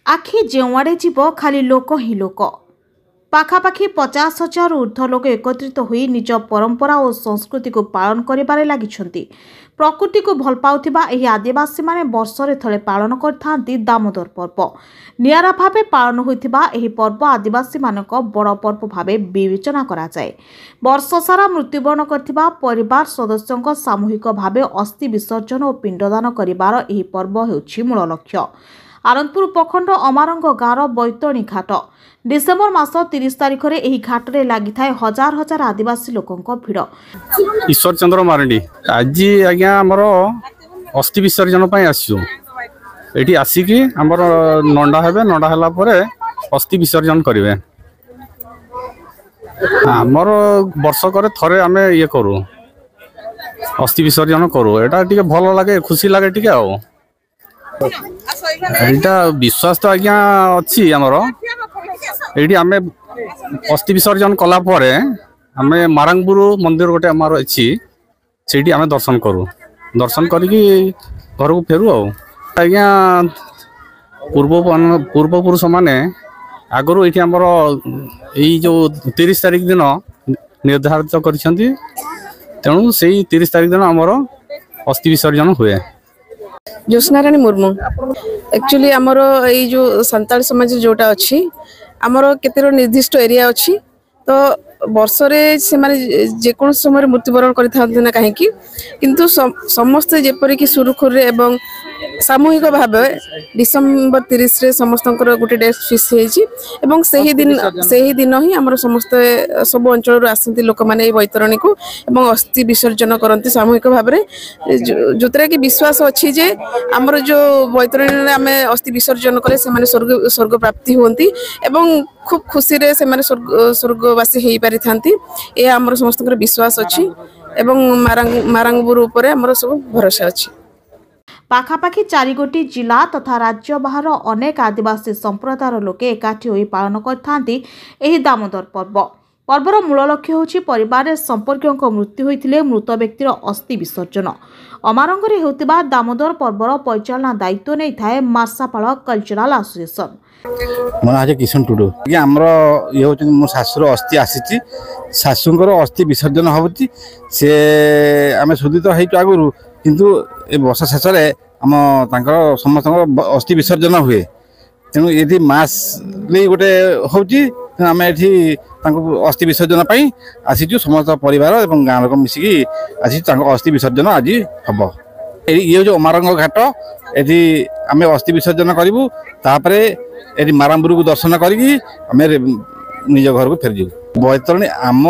आखि जेउआड़े जीव खाली लोक ही लोक पाखापाखि 50,000 ऊर्ध्व लोक एकत्रित होई निज परंपरा और संस्कृति को पालन करिबारे लागिछंती। प्रकृति को भल पाउथिबा एही आदिवासी माने वर्षरे थळे पालन करथांती दामोदर पर्व। नियारा भावे पालन होइथिबा एही पर्व आदिवासी मानक बड़ पर्व भावे विवेचना करा जाए। वर्ष सारा मृत्युवरण करथिबा परिवार सदस्यक सामूहिक भावे अस्थि विसर्जन और पिंडदान करिबार एही पर्व हेउछि मूल लक्ष्य। आनंदपुर उपखंड अमारंग गाँव बैतरणी घाट डिसेम्बर मास 30 तारिख में यह घाट में लगी था हजार हजार आदिवासी लोकों भिड़। ईश्वर चंद्र मारंडी आज आज्ञा आमर अस्थि विसर्जन आसू ये आसिकी आमर नंडा हेबे नंडा हैला परे अस्थि विसर्जन करेंगे। आमर वर्षकर थरे आमे ये करू अस्थि विसर्जन करू एटा टिके भल लगे खुशी लगे टिके आ एटा विश्वास तो आज्ञा अच्छी आमर ये आमे अस्थि विसर्जन कला परे आमे मारंगपुर मंदिर गोटे आमर अच्छी से आमे दर्शन करू दर्शन करके घर को फेरू आज्ञा पूर्वपुरुष माने आगु ये आमर यही जो 30 तारिख दिन निर्धारित करिसेंती तेणु से 30 तारिख दिन आमर अस्थि विसर्जन हुए। ज्योत्स्नाराणी मुर्मू एक्चुअली आमर ये जो संताल समाज जोटा अच्छी आमर केते निर्दिष्ट एरिया अच्छी तो वर्षरे से माने जेकोन समय मृत्युवरण करथांते ना काहे कि किंतु समस्त जेपरि सुरखुर एवं सामूहिक भाव डिसेम्बर 30 रे समस्तंकर गोटे डेट फिक्स हेछि एवं सही दिन ही आमर समस्त सब अंचल आसंती लोक माने बैतरणी को एवं अस्थि विसर्जन करंती सामूहिक भाव रे जोतरा कि विश्वास अछि जे आमर जो बैतरणी रे आमे अस्थि विसर्जन करे से माने स्वर्ग प्राप्ति होंती एवं खूब खुशी रे से माने स्वर्गवासी हेई पारि थांती ए आमर समस्तंकर विश्वास अछि एवं मारंगपुर ऊपर आमर सब भरोसा अछि। पाखापाखि 4 गोटी जिला तथा राज्य बाहर अनेक आदिवासी संप्रदायर लोके एकाठी होई पालन करथांती एही दामोदर पर्व। पर्वर मूल लक्ष्य होछि परिवार संपर्क मृत्यु होइथिले मृत व्यक्तिर अस्थि विसर्जन। अमारंगरे हेउतिबा दामोदर पर्वर परिचालना दायित्व नै थाए मार्सापाल कल्चरल एसोसिएशन। मन आज किशन टुडू ये आमर ये होती मो शाशुर अस्थि आसी शाशुंकर अस्थि विसर्जन होती से आम सुदित हो आगुरी किंतु ए वर्ष शेष आम समस्त अस्थि विसर्जन हुए तेणु ये मास गोटे होम ये अस्थि विसर्जन आसीचु समस्त परिवार और गाँव लोक मिसिकी आसी अस्थि विसर्जन आज हम ये जो अमारंग घाट ये आम अस्थि विसर्जन करूँ तापर ये मारंगपुर को दर्शन करी निज घर को फेर बैतरणी आम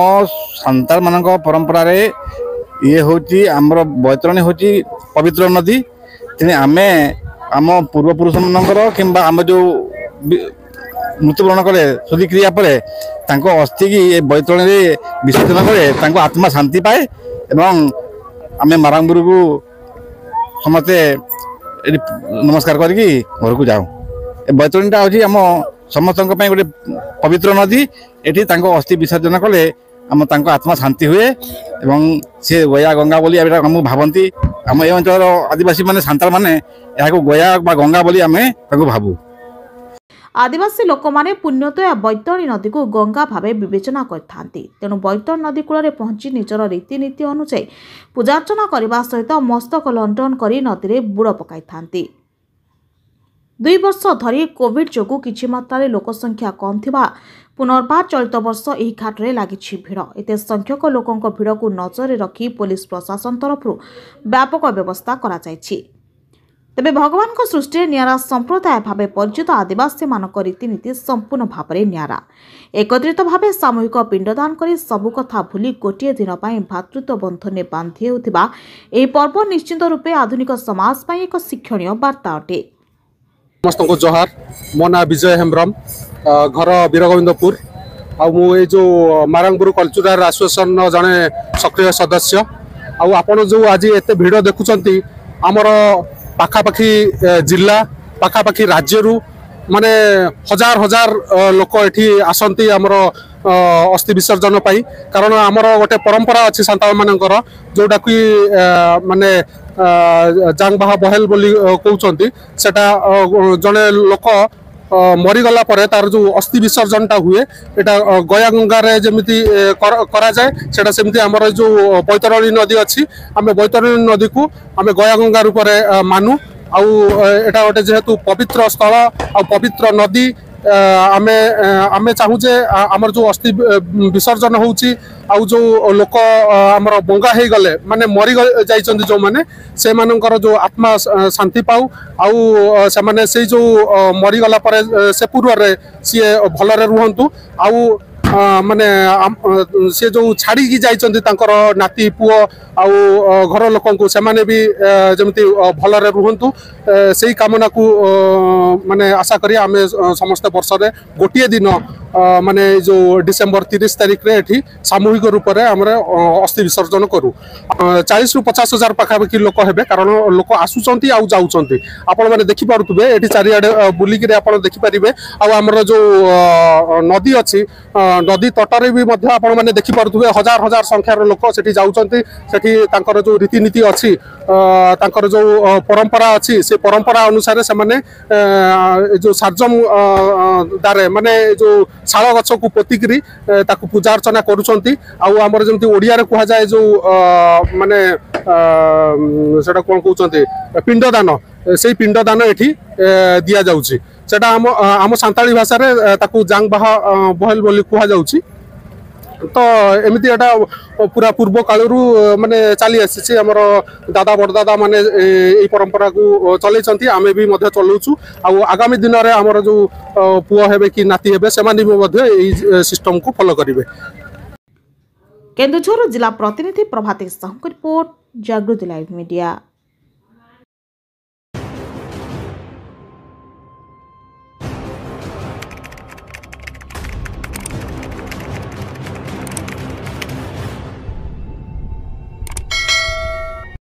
सांताल मान परंपरा रे ये हूँ आमर बैतरणी हूँ पवित्र नदी तेणु आमे आम पूर्वपुरुष मानकर कि आम जो मृत्युवरण कले शुद्धिक्रिया पर अस्थि की बैतरणी विसर्जन करे आत्मा शांति पाए एवं आमे मारंगपुर को समस्ते नमस्कार करके घर को जाऊँ। बैतरणीटा हूँ आम समस्त गोटे पवित्र नदी ये अस्थि विसर्जन कले आम आत्मा शांति हुए एवं सी गया गंगा बोली आम भावती आम ए अंचल आदिवासी माने सांताल माने यहाँ गया गंगा बोली आम भावु। आदिवासी लोक माने पुण्यतया बैतरणी नदी को गंगा भावे विवेचना करथांती तेणु बैतरणी नदी कूल पहुंची निजर रीतिनीति अनुसार पूजार्चना करने सहित मस्तक लंडन कर नदी में बुड़ पकाई थांती। 2 वर्ष धरी कोविड जोगु किछि मात्रा लोकसंख्या कम थिबा पुनर्बार चलित वर्ष यह घाट में लगी भिड़ एते संख्यक लोकों भिड़ को नजर रखी पुलिस प्रशासन तरफ व्यापक व्यवस्था करा जायछि। तेबे भगवान को सृष्टि नियारा संप्रदाय भावे परिचित आदिवासी मानक रीतिनीति संपूर्ण भाव में नियारा एकत्रित भावे सामूहिक पिंडदान करी सबु कथा भूली गोटे दिन भातृत्व बंधन में बांधि हेउथिबा एही पर्व निश्चित रूपे आधुनिक समाज पई एक शिक्षणीय वार्ता अटे। समस्त को जोहार मो ना विजय हेम्ब्रम घर वीरगोविंदपुर आ जो मारंगपुर कल्चरल एसोसिएशन जड़े सक्रिय सदस्य आपण जो आज एत भिड़ देखुं आमर पाखापाखी जिला पाखापाखी राज्य माने हजार हजार लोक एठी आसंती आमर अस्थि विसर्जन पाई कारण आमर गोटे परंपरा अच्छी सांताल मानकर जोटा कि माने जांग बाहा बहेल बोली कहउचंती सेटा जने लोक मरीगला तार जो अस्थि विसर्जनटा हुए एटा गया गंगार जमी करा जाए सेटा सेमती आमर जो बैतरणी नदी अच्छी आम बैतरणी नदी को आम गया गंगा रूप मानु आउ एटा गोटे जेहेतु पवित्र स्थल आ पवित्र नदी आमे आमे चाहूजे आमर जो अस्थि विसर्जन होउची आउ जो लोक आमर बंगा हे गले माने मरी जाइचंदी जो माने से मानकर जो आत्मा शांति पाऊ आउ से माने से जो मरी गला परे से पूर्व रे सी भलरे रुहंतु आउ माने से जो छाड़ी की जाइचंदी तांकर नाती पुओ आउ घर लोकंकु से माने भी जमती भलरे रुहंतु सेही कामना को माने आशा करी आमे समस्त वर्ष रे गोटिए दिन माने जो डिसेंबर 30 तारिख रे एठी सामूहिक रूप रे हमरे अस्थि विसर्जन करू 40 रु 50 हजार पाखापाखि लोक हेबे कारण लोक आसुचंती आउ जाउचंती आपण माने देखि पारुतबे एठी चारियाडे बुली कि आपण देखि परिबे आउ हमर जो नदी अछि नदी तटरे भी मध्य आपण माने देखि पारुतबे हजार हजार संख्या रो लोक सेठी जाउचंती सेठी तांकर जो रीतिनीति अछि तांकर जो परंपरा अछि से परंपरा अनुसार से माने जो सार्जम दारे माने जो शाल गछ को पोतिकरी ताकू पूजा अर्चना करूछंती आउ हमर जेमती ओडिया रे कहा जाय जो माने सेटा कोन कहउछंती पिंडदान सेही पिंडदान एठी दिया जाउची सेटा हम सांताली भाषा रे ताकू जांगबाह बहल बोली कहा जाउची तो एमती एटा पूरा पूर्व कालरू माने चली आसी हमर दादा बड़दादा माने ए परंपरा को चलैचंती आमे भी मध्य चलौछु आ आगामी दिन रे हमर जो पुओ हेबे कि नाती हेबे सेमानी भी मध्य ए सिस्टम को फॉलो करिवे। केन्दुझर जिला प्रतिनिधि प्रभाती साहू रिपोर्ट जागृति लाइव मीडिया।